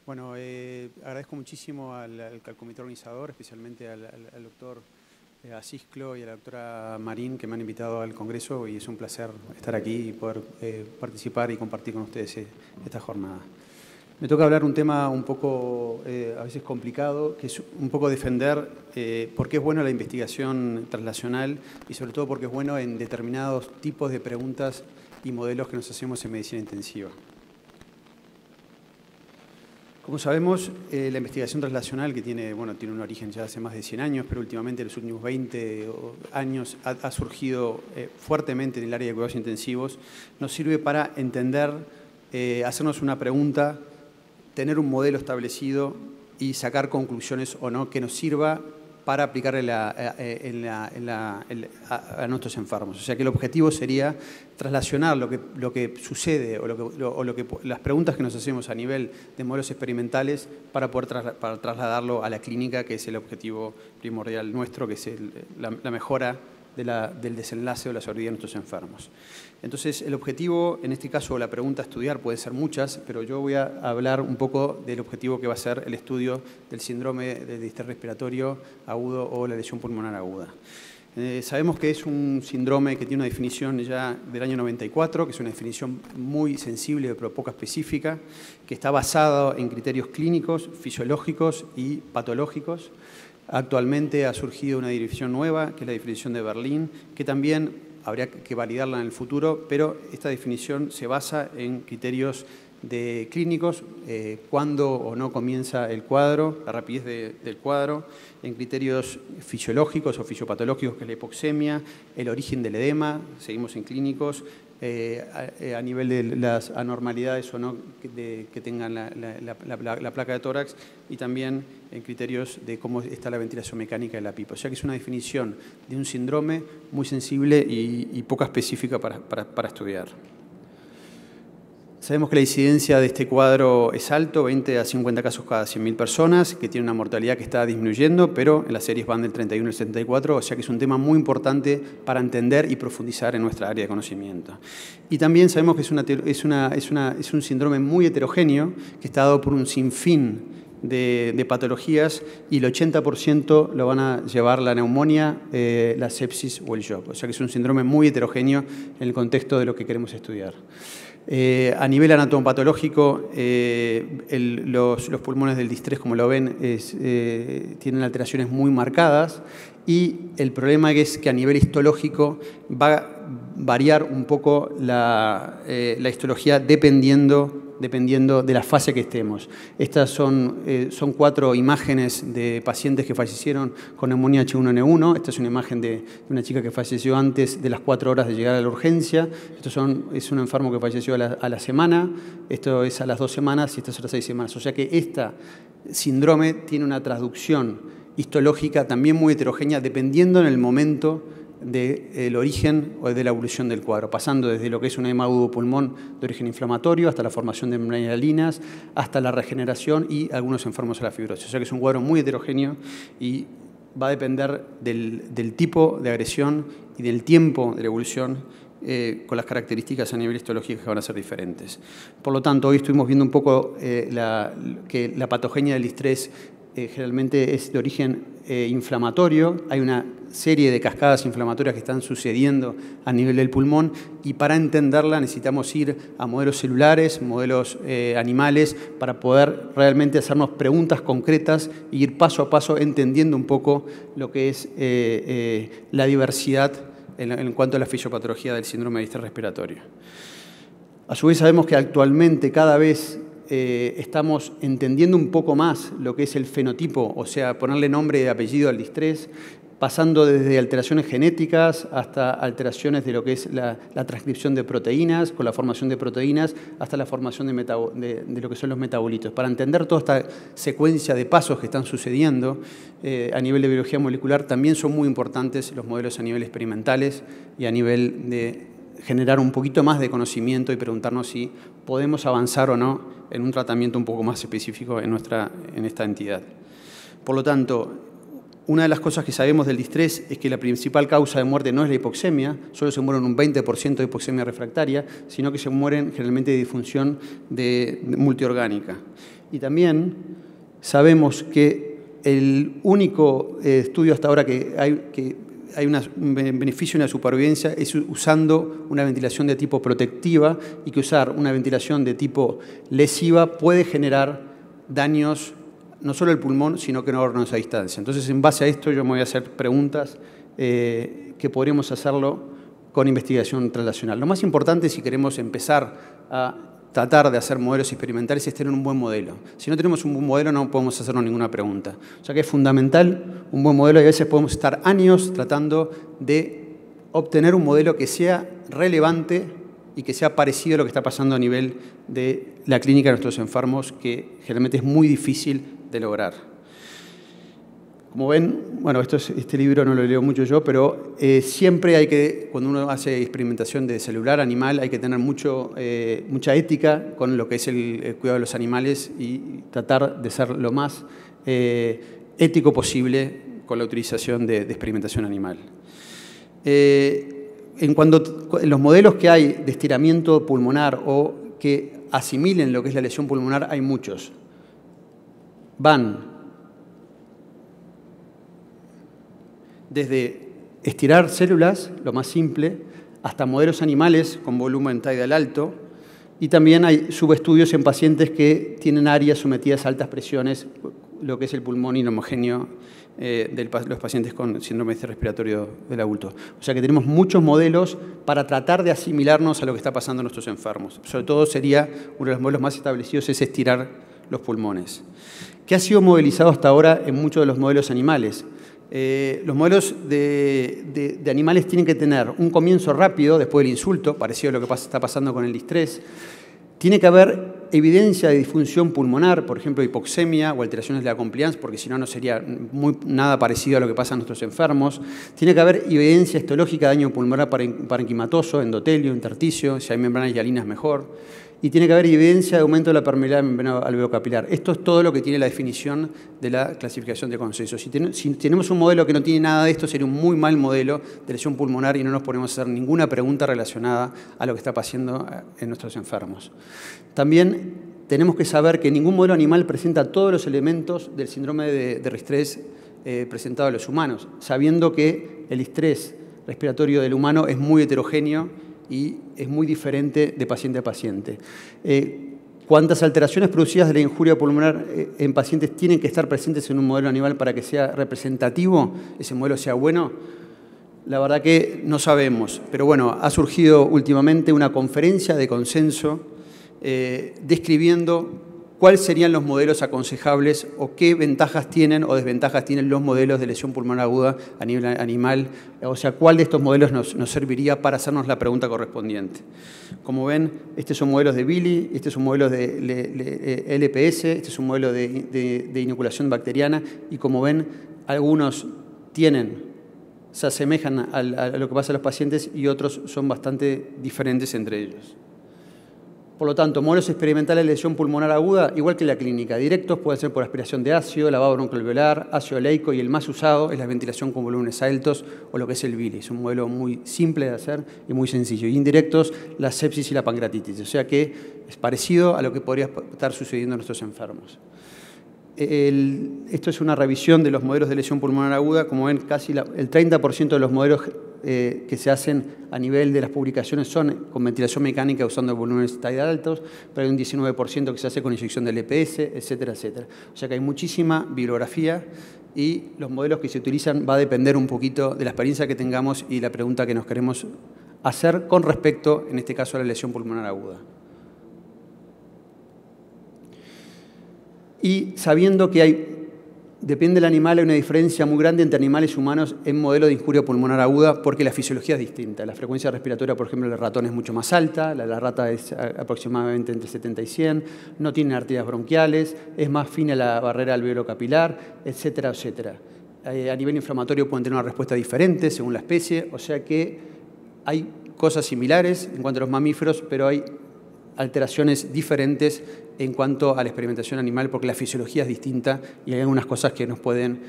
Bueno, agradezco muchísimo al comité organizador, especialmente al doctor Asisclo y a la doctora Marín, que me han invitado al Congreso, y es un placer estar aquí y poder participar y compartir con ustedes esta jornada. Me toca hablar un tema un poco, a veces complicado, que es un poco defender por qué es bueno la investigación translacional y sobre todo porque es bueno en determinados tipos de preguntas y modelos que nos hacemos en medicina intensiva. Como sabemos, la investigación translacional, que tiene un origen ya hace más de 100 años, pero últimamente en los últimos 20 años ha surgido fuertemente en el área de cuidados intensivos, nos sirve para entender, hacernos una pregunta, tener un modelo establecido y sacar conclusiones o no que nos sirva para aplicarle a nuestros enfermos. O sea que el objetivo sería traslacionar lo que sucede o las preguntas que nos hacemos a nivel de modelos experimentales para poder trasladarlo a la clínica, que es el objetivo primordial nuestro, que es la mejora del desenlace o la sobrevida de nuestros enfermos. Entonces, el objetivo, en este caso, la pregunta a estudiar puede ser muchas, pero yo voy a hablar un poco del objetivo que va a ser el estudio del síndrome del distrés respiratorio agudo o la lesión pulmonar aguda. Sabemos que es un síndrome que tiene una definición ya del año 94, que es una definición muy sensible pero poco específica, que está basada en criterios clínicos, fisiológicos y patológicos. Actualmente ha surgido una definición nueva, que es la definición de Berlín, que también habría que validarla en el futuro, pero esta definición se basa en criterios clínicos, cuándo o no comienza el cuadro, la rapidez del cuadro, en criterios fisiológicos o fisiopatológicos, que es la hipoxemia, el origen del edema, seguimos en clínicos, a nivel de las anormalidades o no que tengan la placa de tórax, y también en criterios de cómo está la ventilación mecánica de la pipa. O sea que es una definición de un síndrome muy sensible y poco específica para estudiar. Sabemos que la incidencia de este cuadro es alto, 20 a 50 casos cada 100.000 personas, que tiene una mortalidad que está disminuyendo, pero en las series van del 31 al 74, o sea que es un tema muy importante para entender y profundizar en nuestra área de conocimiento. Y también sabemos que es un síndrome muy heterogéneo, que está dado por un sinfín de patologías, y el 80% lo van a llevar la neumonía, la sepsis o el shock. O sea que es un síndrome muy heterogéneo en el contexto de lo que queremos estudiar. A nivel anatomopatológico, los pulmones del distrés, como lo ven, tienen alteraciones muy marcadas, y el problema es que a nivel histológico va a variar un poco la histología dependiendo de la fase que estemos. Estas son 4 imágenes de pacientes que fallecieron con neumonía H1N1. Esta es una imagen de una chica que falleció antes de las 4 horas de llegar a la urgencia. Es un enfermo que falleció a la semana. Esto es a las 2 semanas y estas son las 6 semanas. O sea que este síndrome tiene una traducción histológica también muy heterogénea, dependiendo en el momento del origen o de la evolución del cuadro, pasando desde lo que es un edema agudo pulmón de origen inflamatorio hasta la formación de membranialinas, hasta la regeneración y algunos enfermos a la fibrosis. O sea que es un cuadro muy heterogéneo y va a depender del tipo de agresión y del tiempo de la evolución, con las características a nivel histológico que van a ser diferentes. Por lo tanto, hoy estuvimos viendo un poco que la patogenia del distrés generalmente es de origen inflamatorio. Hay una serie de cascadas inflamatorias que están sucediendo a nivel del pulmón, y para entenderla necesitamos ir a modelos celulares, modelos animales, para poder realmente hacernos preguntas concretas e ir paso a paso entendiendo un poco lo que es la diversidad en cuanto a la fisiopatología del síndrome de distrés respiratorio. A su vez sabemos que actualmente cada vez estamos entendiendo un poco más lo que es el fenotipo, o sea, ponerle nombre y apellido al distrés, pasando desde alteraciones genéticas hasta alteraciones de lo que es la transcripción de proteínas, con la formación de proteínas, hasta la formación de lo que son los metabolitos. Para entender toda esta secuencia de pasos que están sucediendo a nivel de biología molecular, también son muy importantes los modelos a nivel experimentales y a nivel de generar un poquito más de conocimiento y preguntarnos si podemos avanzar o no en un tratamiento un poco más específico en esta entidad. Por lo tanto, una de las cosas que sabemos del distrés es que la principal causa de muerte no es la hipoxemia, solo se mueren un 20% de hipoxemia refractaria, sino que se mueren generalmente de disfunción multiorgánica. Y también sabemos que el único estudio hasta ahora que hay un beneficio en la supervivencia es usando una ventilación de tipo protectiva, y que usar una ventilación de tipo lesiva puede generar daños no solo al pulmón, sino que en órganos a distancia. Entonces, en base a esto, yo me voy a hacer preguntas que podríamos hacerlo con investigación translacional. Lo más importante, si queremos empezar a tratar de hacer modelos experimentales, es tener un buen modelo. Si no tenemos un buen modelo, no podemos hacernos ninguna pregunta. O sea que es fundamental un buen modelo, y a veces podemos estar años tratando de obtener un modelo que sea relevante y que sea parecido a lo que está pasando a nivel de la clínica de nuestros enfermos, que generalmente es muy difícil de lograr. Como ven, bueno, este libro no lo leo mucho yo, pero siempre hay que, cuando uno hace experimentación de celular animal, hay que tener mucha ética con lo que es el cuidado de los animales y tratar de ser lo más ético posible con la utilización de experimentación animal. En los modelos que hay de estiramiento pulmonar o que asimilen lo que es la lesión pulmonar, hay muchos. Van desde estirar células, lo más simple, hasta modelos animales con volumen tidal alto, y también hay subestudios en pacientes que tienen áreas sometidas a altas presiones, lo que es el pulmón inhomogéneo de los pacientes con síndrome respiratorio del adulto. O sea que tenemos muchos modelos para tratar de asimilarnos a lo que está pasando en nuestros enfermos. Sobre todo sería uno de los modelos más establecidos es estirar los pulmones. ¿Qué ha sido modelizado hasta ahora en muchos de los modelos animales? Los modelos de animales tienen que tener un comienzo rápido después del insulto, parecido a lo que está pasando con el distrés. Tiene que haber evidencia de disfunción pulmonar, por ejemplo, hipoxemia o alteraciones de la compliance, porque si no, no sería nada parecido a lo que pasa en nuestros enfermos. Tiene que haber evidencia histológica de daño pulmonar parenquimatoso, endotelio, intersticio, si hay membranas hialinas mejor. Y tiene que haber evidencia de aumento de la permeabilidad de membrana alveocapilar. Esto es todo lo que tiene la definición de la clasificación de consenso. Si tenemos un modelo que no tiene nada de esto, sería un muy mal modelo de lesión pulmonar y no nos ponemos a hacer ninguna pregunta relacionada a lo que está pasando en nuestros enfermos. También tenemos que saber que ningún modelo animal presenta todos los elementos del síndrome de estrés presentado a los humanos, sabiendo que el estrés respiratorio del humano es muy heterogéneo y es muy diferente de paciente a paciente. ¿Cuántas alteraciones producidas de la injuria pulmonar en pacientes tienen que estar presentes en un modelo animal para que sea representativo, ese modelo sea bueno? La verdad que no sabemos, pero bueno, ha surgido últimamente una conferencia de consenso describiendo cuáles serían los modelos aconsejables o qué ventajas tienen o desventajas tienen los modelos de lesión pulmonar aguda a nivel animal, o sea, cuál de estos modelos nos serviría para hacernos la pregunta correspondiente. Como ven, estos son modelos de Billy, estos son modelos de LPS, este es un modelo de inoculación bacteriana, y como ven, algunos se asemejan a lo que pasa a los pacientes y otros son bastante diferentes entre ellos. Por lo tanto, modelos experimentales de lesión pulmonar aguda, igual que la clínica, directos pueden ser por aspiración de ácido, lavado broncoalveolar, ácido oleico, y el más usado es la ventilación con volúmenes altos o lo que es el Billy. Es un modelo muy simple de hacer y muy sencillo. Y indirectos, la sepsis y la pancreatitis. O sea que es parecido a lo que podría estar sucediendo en nuestros enfermos. Esto es una revisión de los modelos de lesión pulmonar aguda. Como ven, casi el 30% de los modelos que se hacen a nivel de las publicaciones son con ventilación mecánica usando volúmenes tidal altos, pero hay un 19% que se hace con inyección del EPS, etcétera, etcétera. O sea que hay muchísima bibliografía y los modelos que se utilizan va a depender un poquito de la experiencia que tengamos y la pregunta que nos queremos hacer con respecto, en este caso, a la lesión pulmonar aguda. Y sabiendo que depende del animal, hay una diferencia muy grande entre animales y humanos en modelo de injuria pulmonar aguda porque la fisiología es distinta. La frecuencia respiratoria, por ejemplo, del ratón es mucho más alta, la de la rata es aproximadamente entre 70 y 100, no tiene arterias bronquiales, es más fina la barrera alveolo-capilar, etcétera, etcétera. A nivel inflamatorio pueden tener una respuesta diferente según la especie, o sea que hay cosas similares en cuanto a los mamíferos, pero hay alteraciones diferentes en cuanto a la experimentación animal porque la fisiología es distinta y hay algunas cosas que nos pueden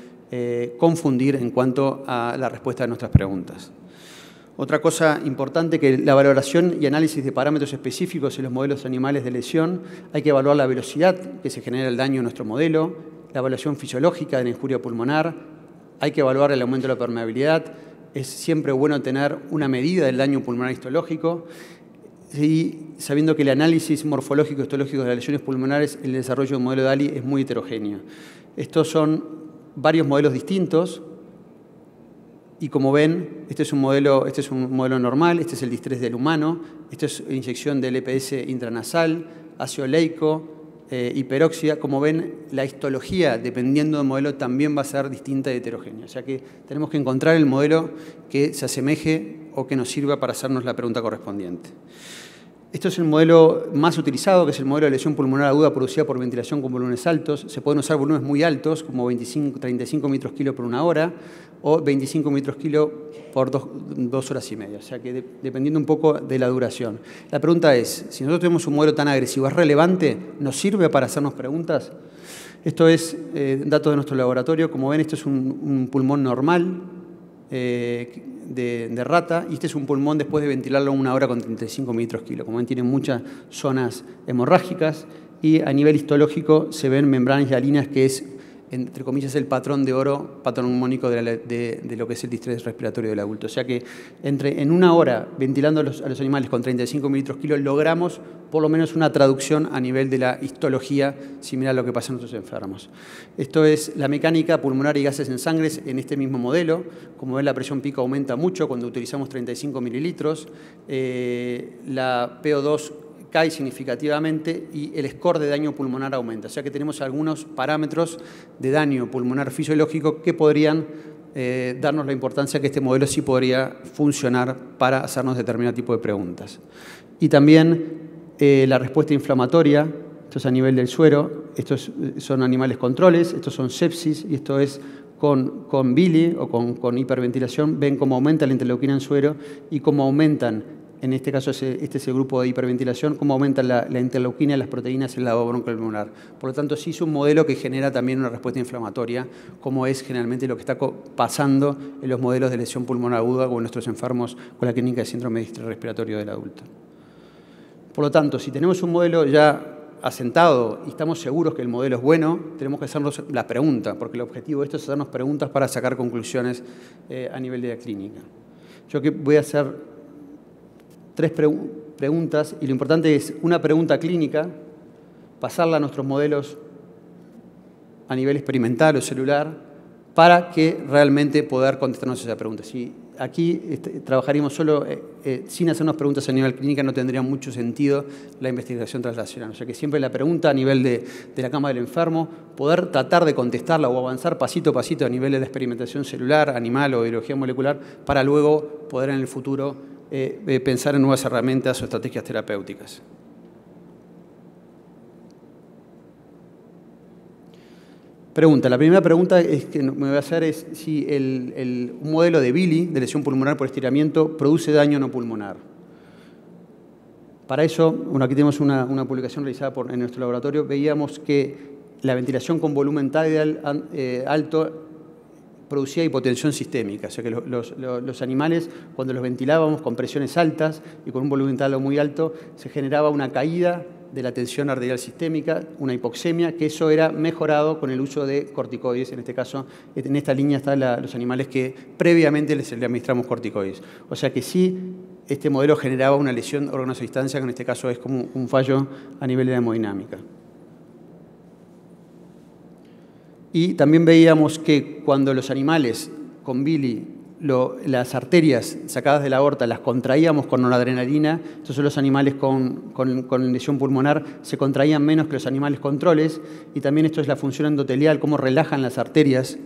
confundir en cuanto a la respuesta de nuestras preguntas. Otra cosa importante que la valoración y análisis de parámetros específicos en los modelos animales de lesión, hay que evaluar la velocidad que se genera el daño en nuestro modelo, la evaluación fisiológica de la injuria pulmonar, hay que evaluar el aumento de la permeabilidad, es siempre bueno tener una medida del daño pulmonar histológico y sabiendo que el análisis morfológico y histológico de las lesiones pulmonares en el desarrollo de un modelo DALI es muy heterogéneo. Estos son varios modelos distintos. Y como ven, este es un modelo normal, este es el distrés del humano, esto es inyección del EPS intranasal, ácido oleico, hiperóxida. Como ven, la histología, dependiendo del modelo, también va a ser distinta y heterogénea. O sea que tenemos que encontrar el modelo que se asemeje o que nos sirva para hacernos la pregunta correspondiente. Esto es el modelo más utilizado, que es el modelo de lesión pulmonar aguda producida por ventilación con volúmenes altos. Se pueden usar volúmenes muy altos, como 35 metros kilo por 1 hora, o 25 metros kilo por 2 horas y media. O sea que dependiendo un poco de la duración. La pregunta es, si nosotros tenemos un modelo tan agresivo, ¿es relevante? ¿Nos sirve para hacernos preguntas? Esto es datos de nuestro laboratorio. Como ven, esto es un pulmón normal de rata, y este es un pulmón después de ventilarlo 1 hora con 35 mililitros kilo. Como ven, tiene muchas zonas hemorrágicas y a nivel histológico se ven membranas hialinas, que es, entre comillas, el patrón de oro patognomónico de lo que es el distrés respiratorio del adulto. O sea que en 1 hora ventilando a los animales con 35 mililitros kilo logramos por lo menos una traducción a nivel de la histología similar a lo que pasa en nuestros enfermos. Esto es la mecánica pulmonar y gases en sangre en este mismo modelo. Como ven, la presión pico aumenta mucho cuando utilizamos 35 mililitros. La PO2 cae significativamente y el score de daño pulmonar aumenta. O sea que tenemos algunos parámetros de daño pulmonar fisiológico que podrían darnos la importancia que este modelo sí podría funcionar para hacernos determinado tipo de preguntas. Y también la respuesta inflamatoria, esto es a nivel del suero, estos son animales controles, estos son sepsis y esto es con bili o con hiperventilación. Ven cómo aumenta la interleuquina en suero y cómo aumentan, en este caso este es el grupo de hiperventilación, cómo aumenta la interleuquina y las proteínas en el lavado broncoalveolar. Por lo tanto, sí es un modelo que genera también una respuesta inflamatoria, como es generalmente lo que está pasando en los modelos de lesión pulmonar aguda o en nuestros enfermos con la clínica de síndrome respiratorio del adulto. Por lo tanto, si tenemos un modelo ya asentado y estamos seguros que el modelo es bueno, tenemos que hacernos la pregunta, porque el objetivo de esto es hacernos preguntas para sacar conclusiones a nivel de la clínica. Yo voy a hacer 3 preguntas y lo importante es una pregunta clínica, pasarla a nuestros modelos a nivel experimental o celular para que realmente poder contestarnos esa pregunta. Si aquí trabajaríamos solo sin hacernos preguntas a nivel clínica, no tendría mucho sentido la investigación translacional. O sea que siempre la pregunta a nivel de la cama del enfermo, poder tratar de contestarla o avanzar pasito a pasito a nivel de la experimentación celular, animal o biología molecular, para luego poder en el futuro pensar en nuevas herramientas o estrategias terapéuticas. Pregunta. La primera pregunta que me voy a hacer es si un modelo de Bili, de lesión pulmonar por estiramiento, produce daño no pulmonar. Para eso, bueno, aquí tenemos una publicación realizada en nuestro laboratorio, veíamos que la ventilación con volumen tidal alto producía hipotensión sistémica, o sea que los animales, cuando los ventilábamos con presiones altas y con un volumen tidal muy alto, se generaba una caída de la tensión arterial sistémica, una hipoxemia, que eso era mejorado con el uso de corticoides. En este caso, en esta línea están los animales que previamente les administramos corticoides. O sea que sí, este modelo generaba una lesión órganos a distancia, que en este caso es como un fallo a nivel de la hemodinámica. Y también veíamos que cuando los animales con Bili, las arterias sacadas de la aorta las contraíamos con noradrenalina, entonces los animales con lesión pulmonar se contraían menos que los animales controles, y también esto es la función endotelial, cómo relajan las arterias,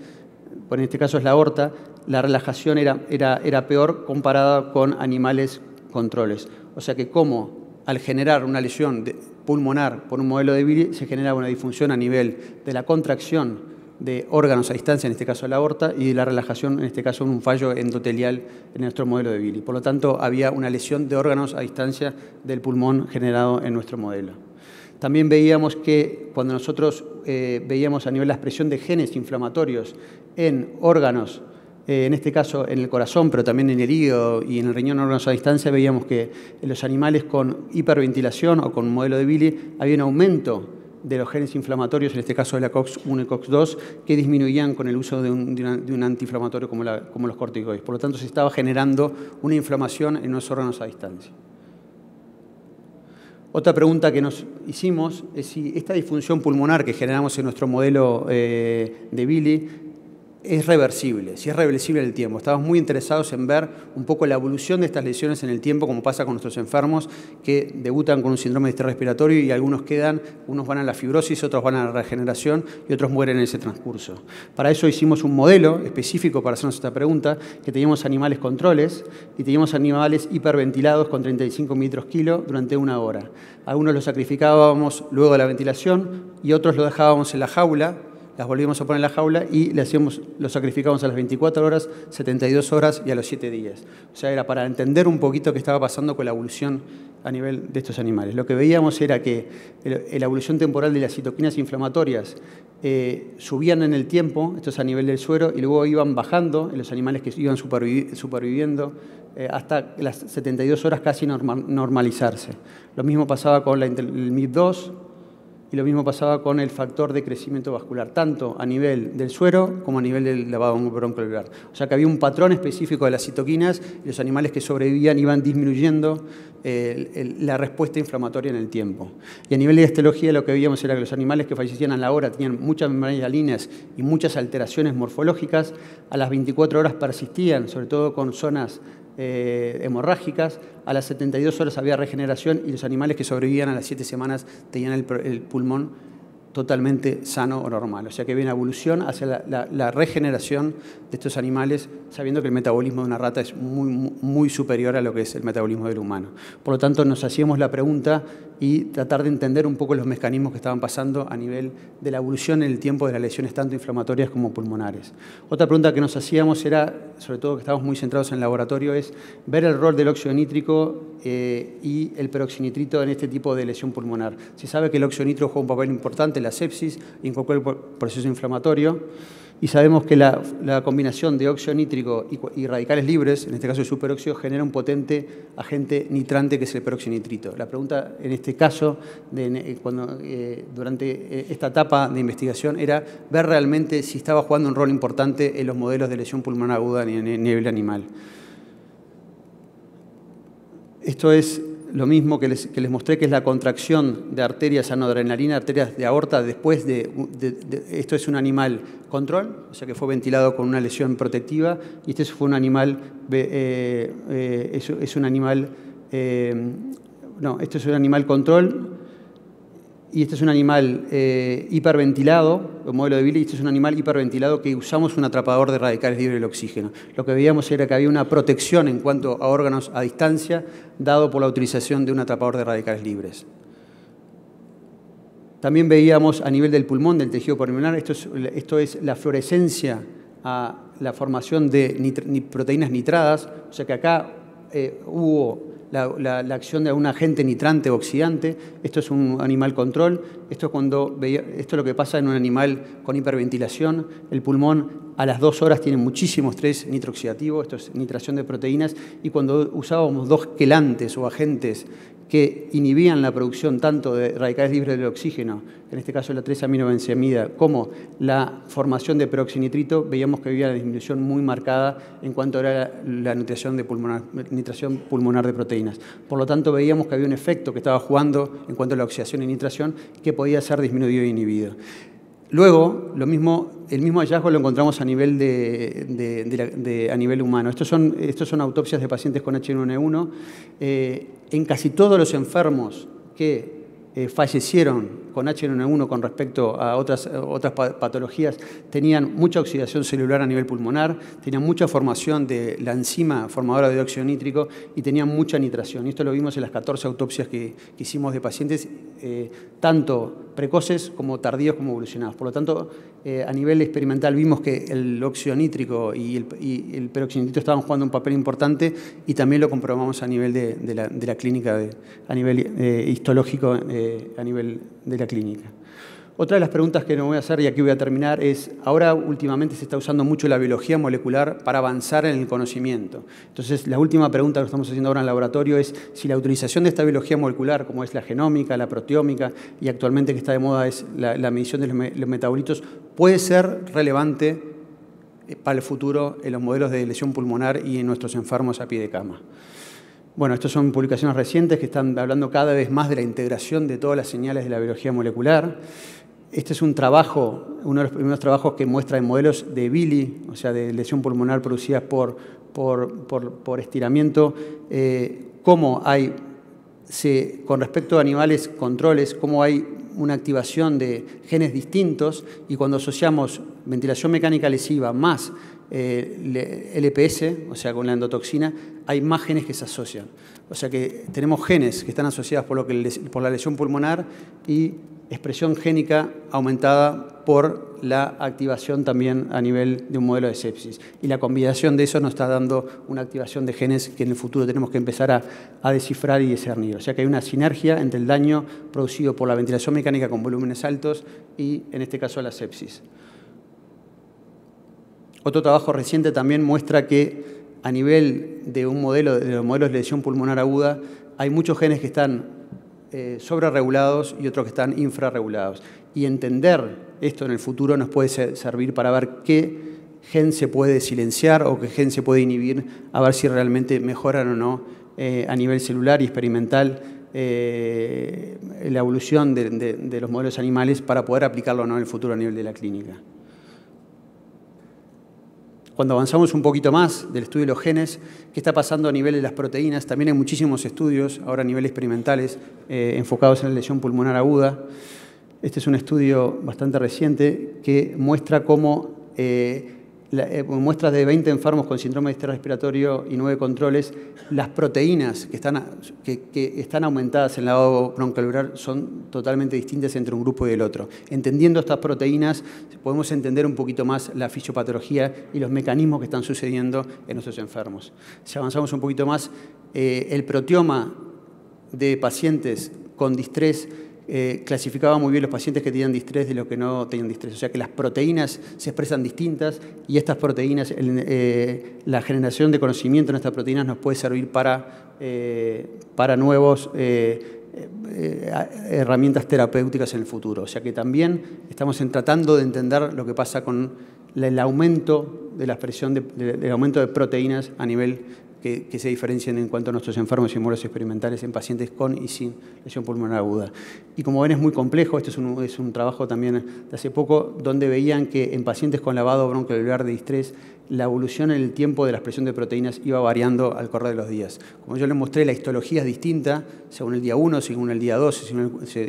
en este caso es la aorta, la relajación era peor comparada con animales controles. O sea que como al generar una lesión pulmonar por un modelo de Bili se generaba una disfunción a nivel de la contracción de órganos a distancia, en este caso la aorta, y de la relajación, en este caso un fallo endotelial en nuestro modelo de Bili. Por lo tanto, había una lesión de órganos a distancia del pulmón generado en nuestro modelo. También veíamos que cuando nosotros veíamos a nivel de la expresión de genes inflamatorios en órganos en este caso en el corazón, pero también en el hígado y en el riñón órganos a distancia, veíamos que en los animales con hiperventilación o con un modelo de Billy había un aumento de los genes inflamatorios, en este caso de la COX-1 y COX-2, que disminuían con el uso de un antiinflamatorio como los corticoides. Por lo tanto, se estaba generando una inflamación en los órganos a distancia. Otra pregunta que nos hicimos es si esta disfunción pulmonar que generamos en nuestro modelo de Billy es reversible, si es reversible en el tiempo. Estábamos muy interesados en ver un poco la evolución de estas lesiones en el tiempo, como pasa con nuestros enfermos que debutan con un síndrome de estrés respiratorio y algunos quedan, unos van a la fibrosis, otros van a la regeneración y otros mueren en ese transcurso. Para eso hicimos un modelo específico para hacernos esta pregunta, que teníamos animales controles y teníamos animales hiperventilados con 35 mililitros kilo durante 1 hora. Algunos los sacrificábamos luego de la ventilación y otros los dejábamos en la jaula, las volvíamos a poner en la jaula y lo sacrificábamos a las 24 horas, 72 horas y a los 7 días. O sea, era para entender un poquito qué estaba pasando con la evolución a nivel de estos animales. Lo que veíamos era que la evolución temporal de las citoquinas inflamatorias subían en el tiempo, esto es a nivel del suero, y luego iban bajando en los animales que iban superviviendo hasta las 72 horas casi normalizarse. Lo mismo pasaba con el MIB2, y lo mismo pasaba con el factor de crecimiento vascular, tanto a nivel del suero como a nivel del lavado broncoalveolar. O sea que había un patrón específico de las citoquinas y los animales que sobrevivían iban disminuyendo la respuesta inflamatoria en el tiempo. Y a nivel de histología lo que veíamos era que los animales que fallecían a la hora tenían muchas membranas hialinas y muchas alteraciones morfológicas. A las 24 horas persistían, sobre todo con zonas hemorrágicas. A las 72 horas había regeneración y los animales que sobrevivían a las 7 semanas tenían el pulmón totalmente sano o normal. O sea que había una evolución hacia la regeneración de estos animales, sabiendo que el metabolismo de una rata es muy superior a lo que es el metabolismo del humano. Por lo tanto, nos hacíamos la pregunta y tratar de entender un poco los mecanismos que estaban pasando a nivel de la evolución en el tiempo de las lesiones tanto inflamatorias como pulmonares. Otra pregunta que nos hacíamos era, sobre todo que estábamos muy centrados en el laboratorio, es ver el rol del óxido nítrico y el peroxinitrito en este tipo de lesión pulmonar. Se sabe que el óxido nítrico juega un papel importante en la sepsis y en cualquier proceso inflamatorio, y sabemos que la combinación de óxido nítrico y radicales libres, en este caso el superóxido, genera un potente agente nitrante que es el peroxinitrito. La pregunta en este caso, durante esta etapa de investigación, era ver realmente si estaba jugando un rol importante en los modelos de lesión pulmonar aguda a nivel animal. Esto es lo mismo que les mostré, que es la contracción de arterias a noradrenalina, arterias de aorta, después esto es un animal control, o sea que fue ventilado con una lesión protectiva, y este fue un animal, esto es un animal control, y este es un animal hiperventilado, el modelo de Billy, este es un animal hiperventilado que usamos un atrapador de radicales libres del oxígeno. Lo que veíamos era que había una protección en cuanto a órganos a distancia, dado por la utilización de un atrapador de radicales libres. También veíamos a nivel del pulmón, del tejido pulmonar, esto es la fluorescencia a la formación de proteínas nitradas, o sea que acá hubo la acción de un agente nitrante o oxidante. Esto es un animal control. Esto es lo que pasa en un animal con hiperventilación. El pulmón a las 2 horas tiene muchísimo estrés nitrooxidativo, esto es nitración de proteínas, y cuando usábamos dos quelantes o agentes que inhibían la producción tanto de radicales libres del oxígeno, en este caso la 3-aminobenzoamida, como la formación de peroxinitrito, veíamos que había una disminución muy marcada en cuanto a la nitración pulmonar de proteínas. Por lo tanto, veíamos que había un efecto que estaba jugando en cuanto a la oxidación y nitración que podía ser disminuido e inhibido. Luego, el mismo hallazgo lo encontramos a nivel, a nivel humano. Estos son autopsias de pacientes con H1N1. En casi todos los enfermos que fallecieron con H1N1 con respecto a otras patologías, tenían mucha oxidación celular a nivel pulmonar, tenían mucha formación de la enzima formadora de óxido nítrico y tenían mucha nitración. Y esto lo vimos en las 14 autopsias que hicimos de pacientes, tanto precoces como tardíos como evolucionados. Por lo tanto, a nivel experimental vimos que el óxido nítrico y el peroxinitrito estaban jugando un papel importante, y también lo comprobamos a nivel de la clínica, a nivel histológico, a nivel de la clínica. Otra de las preguntas que nos voy a hacer, y aquí voy a terminar, es, ahora últimamente se está usando mucho la biología molecular para avanzar en el conocimiento. Entonces, la última pregunta que estamos haciendo ahora en el laboratorio es si la utilización de esta biología molecular, como es la genómica, la proteómica, y actualmente que está de moda es la medición de los metabolitos, puede ser relevante para el futuro en los modelos de lesión pulmonar y en nuestros enfermos a pie de cama. Bueno, estas son publicaciones recientes que están hablando cada vez más de la integración de todas las señales de la biología molecular. Este es un trabajo, uno de los primeros trabajos que muestra en modelos de BILI, o sea, de lesión pulmonar producida por estiramiento, cómo hay, con respecto a animales controles, cómo hay una activación de genes distintos, y cuando asociamos ventilación mecánica lesiva más LPS, o sea, con la endotoxina, hay más genes que se asocian. O sea que tenemos genes que están asociados por la lesión pulmonar y expresión génica aumentada por la activación también a nivel de un modelo de sepsis. Y la combinación de eso nos está dando una activación de genes que en el futuro tenemos que empezar a descifrar y discernir. O sea que hay una sinergia entre el daño producido por la ventilación mecánica con volúmenes altos y, en este caso, la sepsis. Otro trabajo reciente también muestra que a nivel de un modelo, de los modelos de lesión pulmonar aguda, hay muchos genes que están sobreregulados y otros que están infrarregulados. Y entender esto en el futuro nos puede servir para ver qué gen se puede silenciar o qué gen se puede inhibir, a ver si realmente mejoran o no a nivel celular y experimental la evolución de los modelos animales para poder aplicarlo o no en el futuro a nivel de la clínica. Cuando avanzamos un poquito más del estudio de los genes, ¿qué está pasando a nivel de las proteínas? También hay muchísimos estudios, ahora a nivel experimentales, enfocados en la lesión pulmonar aguda. Este es un estudio bastante reciente que muestra cómo, muestras de 20 enfermos con síndrome de estrés respiratorio y 9 controles, las proteínas que están aumentadas en el lavado broncoalveolar son totalmente distintas entre un grupo y el otro. Entendiendo estas proteínas, podemos entender un poquito más la fisiopatología y los mecanismos que están sucediendo en nuestros enfermos. Si avanzamos un poquito más, el proteoma de pacientes con distrés clasificaba muy bien los pacientes que tenían distrés de los que no tenían distrés. O sea que las proteínas se expresan distintas y estas proteínas, la generación de conocimiento en estas proteínas nos puede servir para nuevos herramientas terapéuticas en el futuro. O sea que también estamos tratando de entender lo que pasa con el aumento de la expresión del aumento de proteínas a nivel que se diferencian en cuanto a nuestros enfermos y modelos experimentales en pacientes con y sin lesión pulmonar aguda. Y como ven, es muy complejo. Este es un trabajo también de hace poco donde veían que en pacientes con lavado broncoalveolar de distrés la evolución en el tiempo de la expresión de proteínas iba variando al correr de los días. Como yo les mostré, la histología es distinta según el día 1, según el día 2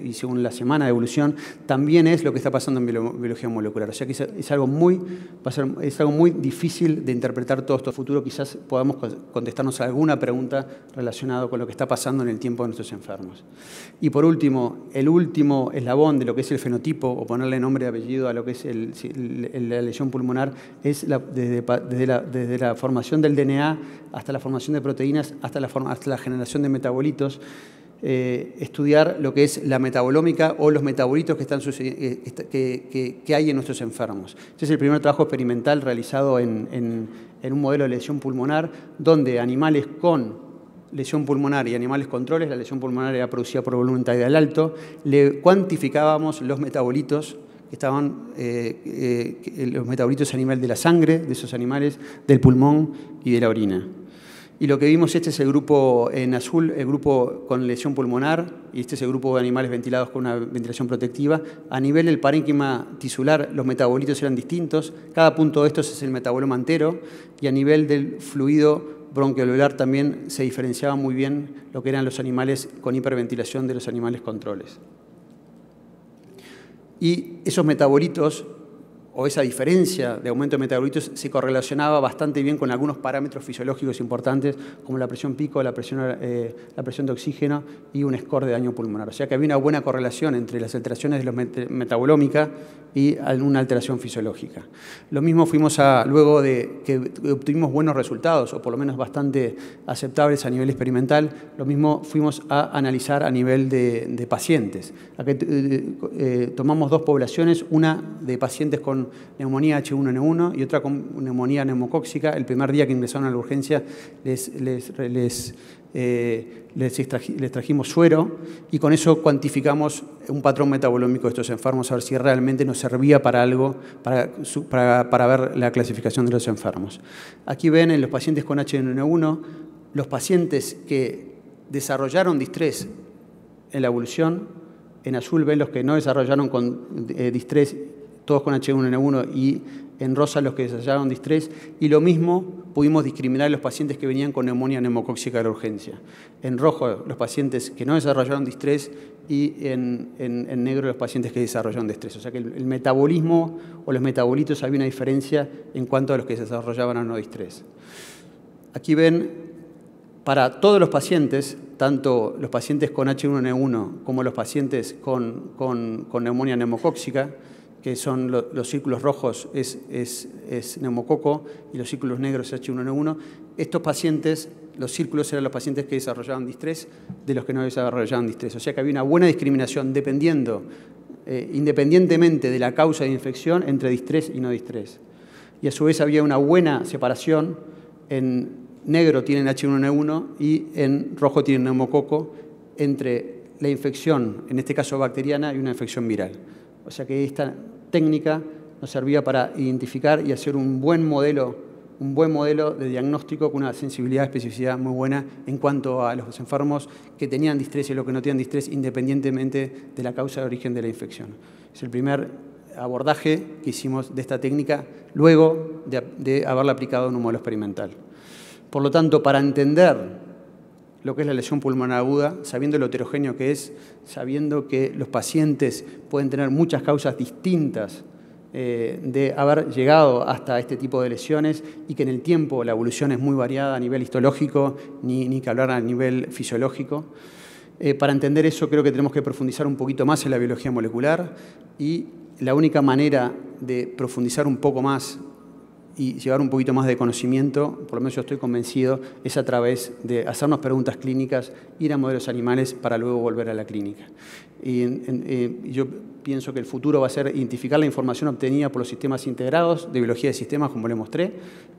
y según la semana de evolución. También es lo que está pasando en biología molecular. O sea que es algo muy difícil de interpretar todo esto futuro. Quizás podamos contestarnos a alguna pregunta relacionada con lo que está pasando en el tiempo de nuestros enfermos. Y por último, el último eslabón de lo que es el fenotipo, o ponerle nombre y apellido a lo que es la lesión pulmonar, es desde la formación del DNA hasta la formación de proteínas, hasta la generación de metabolitos, estudiar lo que es la metabolómica o los metabolitos que hay en nuestros enfermos. Este es el primer trabajo experimental realizado en un modelo de lesión pulmonar, donde animales con lesión pulmonar y animales controles, la lesión pulmonar era producida por volumen tidal alto, le cuantificábamos los metabolitos que estaban los metabolitos a nivel de la sangre de esos animales, del pulmón y de la orina. Y lo que vimos, este es el grupo en azul, el grupo con lesión pulmonar, y este es el grupo de animales ventilados con una ventilación protectiva. A nivel del parénquima tisular, los metabolitos eran distintos. Cada punto de estos es el metaboloma entero, y a nivel del fluido broncoalveolar también se diferenciaba muy bien lo que eran los animales con hiperventilación de los animales controles. Y esos metabolitos o esa diferencia de aumento de metabolitos se correlacionaba bastante bien con algunos parámetros fisiológicos importantes, como la presión pico, la presión de oxígeno y un score de daño pulmonar. O sea que había una buena correlación entre las alteraciones de la metabolómica y una alteración fisiológica. Lo mismo luego de que obtuvimos buenos resultados, o por lo menos bastante aceptables a nivel experimental, lo mismo fuimos a analizar a nivel de pacientes. Aquí tomamos dos poblaciones, una de pacientes con neumonía H1N1 y otra con neumonía neumocóxica. El primer día que ingresaron a la urgencia les trajimos suero y con eso cuantificamos un patrón metabolómico de estos enfermos, a ver si realmente nos servía para algo, para ver la clasificación de los enfermos. Aquí ven en los pacientes con H1N1, los pacientes que desarrollaron distrés en la evolución. En azul ven los que no desarrollaron con distrés, todos con H1N1, y en rosa los que desarrollaron distrés. Y lo mismo pudimos discriminar los pacientes que venían con neumonía neumocóxica de la urgencia. En rojo los pacientes que no desarrollaron distrés y en negro los pacientes que desarrollaron distrés. O sea que el metabolismo o los metabolitos había una diferencia en cuanto a los que desarrollaban o no distrés. Aquí ven para todos los pacientes, tanto los pacientes con H1N1 como los pacientes con neumonía neumocóxica, que son los círculos rojos es neumococo y los círculos negros es H1N1. Estos pacientes, los círculos eran los pacientes que desarrollaban distrés de los que no desarrollaban distrés. O sea que había una buena discriminación independientemente de la causa de infección entre distrés y no distrés. Y a su vez había una buena separación. En negro tienen H1N1 y en rojo tienen neumococo entre la infección, en este caso bacteriana, y una infección viral. O sea que esta técnica nos servía para identificar y hacer un buen modelo de diagnóstico con una sensibilidad y especificidad muy buena en cuanto a los enfermos que tenían distrés y los que no tenían distrés, independientemente de la causa de origen de la infección. Es el primer abordaje que hicimos de esta técnica luego de haberla aplicado en un modelo experimental. Por lo tanto, para entender lo que es la lesión pulmonar aguda, sabiendo lo heterogéneo que es, sabiendo que los pacientes pueden tener muchas causas distintas de haber llegado hasta este tipo de lesiones y que en el tiempo la evolución es muy variada a nivel histológico, ni que hablar a nivel fisiológico. Para entender eso creo que tenemos que profundizar un poquito más en la biología molecular y la única manera de profundizar un poco más y llevar un poquito más de conocimiento, por lo menos yo estoy convencido, es a través de hacernos preguntas clínicas, ir a modelos animales para luego volver a la clínica. Y yo pienso que el futuro va a ser identificar la información obtenida por los sistemas integrados de biología de sistemas, como le mostré,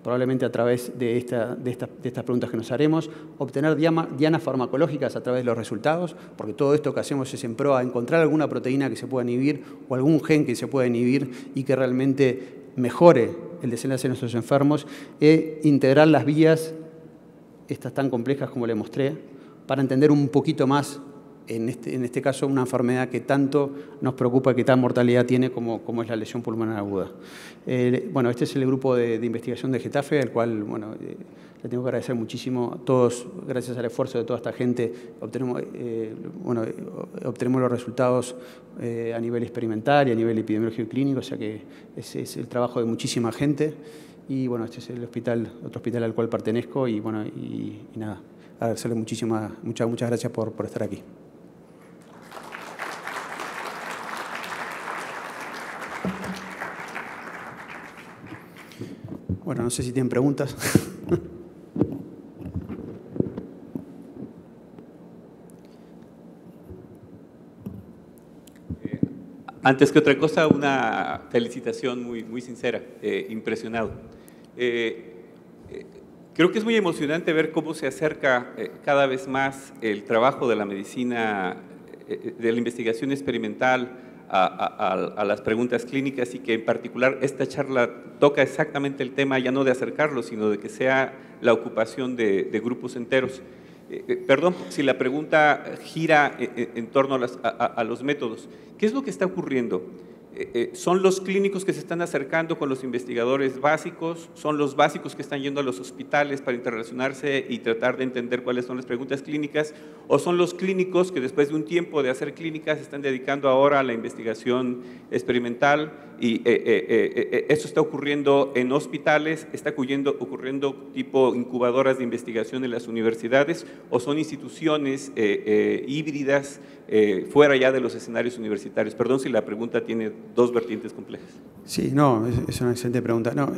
probablemente a través de estas preguntas que nos haremos, obtener dianas farmacológicas a través de los resultados, porque todo esto que hacemos es en pro a encontrar alguna proteína que se pueda inhibir o algún gen que se pueda inhibir y que realmente mejore el desenlace de nuestros enfermos, e integrar las vías, estas tan complejas como le mostré, para entender un poquito más, en este caso, una enfermedad que tanto nos preocupa, que tan mortalidad tiene como es la lesión pulmonar aguda. Bueno, este es el grupo de investigación de Getafe, al cual, bueno, le tengo que agradecer muchísimo. Todos, gracias al esfuerzo de toda esta gente, obtenemos los resultados a nivel experimental y a nivel epidemiológico y clínico, o sea que es el trabajo de muchísima gente. Y bueno, este es el otro hospital al cual pertenezco y bueno, y nada, agradecerle muchas gracias por estar aquí. Bueno, no sé si tienen preguntas. Antes que otra cosa, una felicitación muy sincera, impresionado. Creo que es muy emocionante ver cómo se acerca cada vez más el trabajo de la medicina, de la investigación experimental a las preguntas clínicas, y que en particular esta charla toca exactamente el tema, ya no de acercarlo, sino de que sea la ocupación de grupos enteros. Perdón si la pregunta gira en torno a los métodos. ¿Qué es lo que está ocurriendo? ¿Son los clínicos que se están acercando con los investigadores básicos? ¿Son los básicos que están yendo a los hospitales para interrelacionarse y tratar de entender cuáles son las preguntas clínicas? ¿O son los clínicos que después de un tiempo de hacer clínicas se están dedicando ahora a la investigación experimental Y esto está ocurriendo en hospitales, está ocurriendo tipo incubadoras de investigación en las universidades, o son instituciones híbridas fuera ya de los escenarios universitarios. Perdón si la pregunta tiene dos vertientes complejas. Sí, no, es una excelente pregunta. No,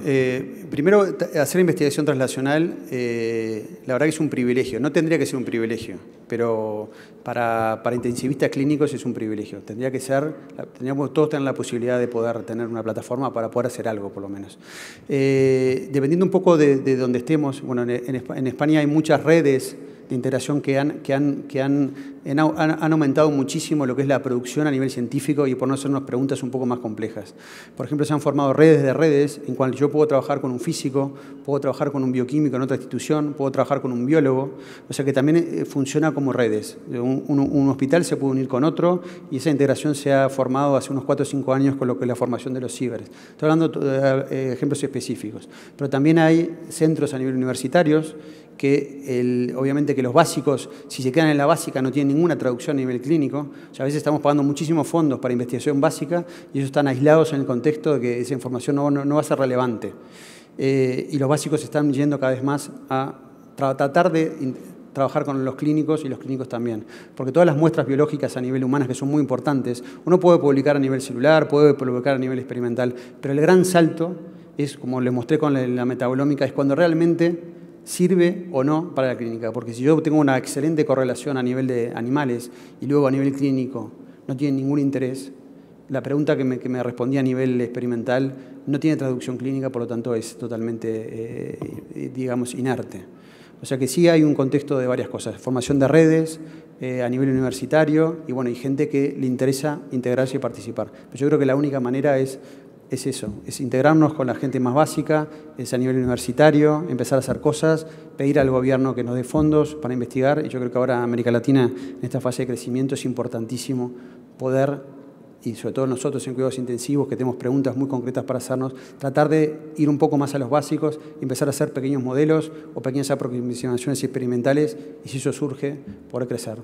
primero, hacer investigación translacional, la verdad que es un privilegio. No tendría que ser un privilegio, pero para intensivistas clínicos es un privilegio. Tendría que ser, tendríamos todos tener la posibilidad de poder tener una plataforma para poder hacer algo, por lo menos. Dependiendo un poco de donde estemos, bueno, en España hay muchas redes de integración que han aumentado muchísimo lo que es la producción a nivel científico y por no hacernos preguntas un poco más complejas. Por ejemplo, se han formado redes de redes en cual yo puedo trabajar con un físico, puedo trabajar con un bioquímico en otra institución, puedo trabajar con un biólogo, o sea que también funciona como redes. Un hospital se puede unir con otro y esa integración se ha formado hace unos 4 o 5 años con lo que es la formación de los ciberes. Estoy hablando de ejemplos específicos, pero también hay centros a nivel universitarios que obviamente que los básicos, si se quedan en la básica, no tienen ninguna traducción a nivel clínico. O sea, a veces estamos pagando muchísimos fondos para investigación básica y ellos están aislados en el contexto de que esa información no va a ser relevante. Y los básicos están yendo cada vez más a tratar de trabajar con los clínicos y los clínicos también. Porque todas las muestras biológicas a nivel humano, que son muy importantes, uno puede publicar a nivel celular, puede publicar a nivel experimental, pero el gran salto es, como les mostré con la metabolómica, es cuando realmente sirve o no para la clínica, porque si yo tengo una excelente correlación a nivel de animales y luego a nivel clínico no tiene ningún interés, la pregunta que me respondí a nivel experimental no tiene traducción clínica, por lo tanto es totalmente, digamos, inerte. O sea que sí hay un contexto de varias cosas, formación de redes a nivel universitario y bueno, hay gente que le interesa integrarse y participar. Pero yo creo que la única manera es eso, es integrarnos con la gente más básica, es a nivel universitario, empezar a hacer cosas, pedir al gobierno que nos dé fondos para investigar, y yo creo que ahora América Latina, en esta fase de crecimiento, es importantísimo poder, y sobre todo nosotros en cuidados intensivos, que tenemos preguntas muy concretas para hacernos, tratar de ir un poco más a los básicos, empezar a hacer pequeños modelos o pequeñas aproximaciones experimentales, y si eso surge, poder crecer.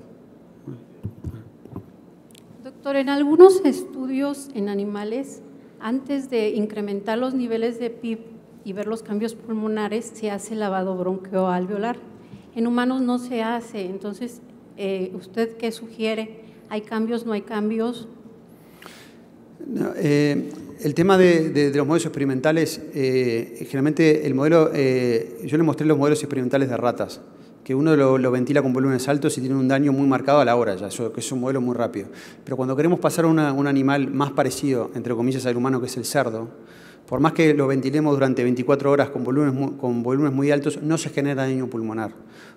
Doctor, en algunos estudios en animales, antes de incrementar los niveles de PIB y ver los cambios pulmonares, se hace lavado bronquioalveolar. En humanos no se hace. Entonces, ¿usted qué sugiere? ¿Hay cambios, no hay cambios? No, el tema de los modelos experimentales, generalmente el modelo, yo le mostré los modelos experimentales de ratas, que uno lo ventila con volúmenes altos y tiene un daño muy marcado a la hora, ya, eso, que es un modelo muy rápido. Pero cuando queremos pasar a un animal más parecido, entre comillas, al humano, que es el cerdo, por más que lo ventilemos durante 24 horas con volúmenes muy altos, no se genera daño pulmonar.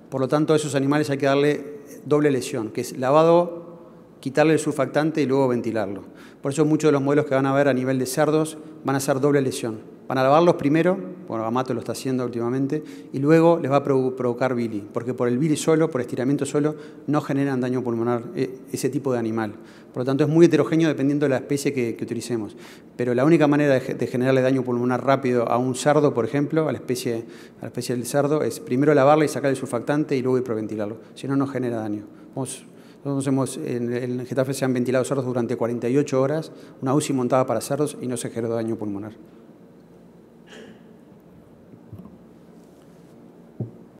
Por lo tanto, a esos animales hay que darle doble lesión, que es lavado, quitarle el surfactante y luego ventilarlo. Por eso muchos de los modelos que van a ver a nivel de cerdos van a ser doble lesión. Van a lavarlos primero, bueno, Amato lo está haciendo últimamente, y luego les va a provocar bili, porque por el bili solo, por estiramiento solo, no generan daño pulmonar ese tipo de animal. Por lo tanto, es muy heterogéneo dependiendo de la especie que utilicemos. Pero la única manera de generarle daño pulmonar rápido a un cerdo, por ejemplo, a la especie del cerdo, es primero lavarle y sacar el surfactante y luego hiperventilarlo. Si no, no genera daño. Nosotros en Getafe se han ventilado cerdos durante 48 horas, una UCI montada para cerdos y no se generó daño pulmonar.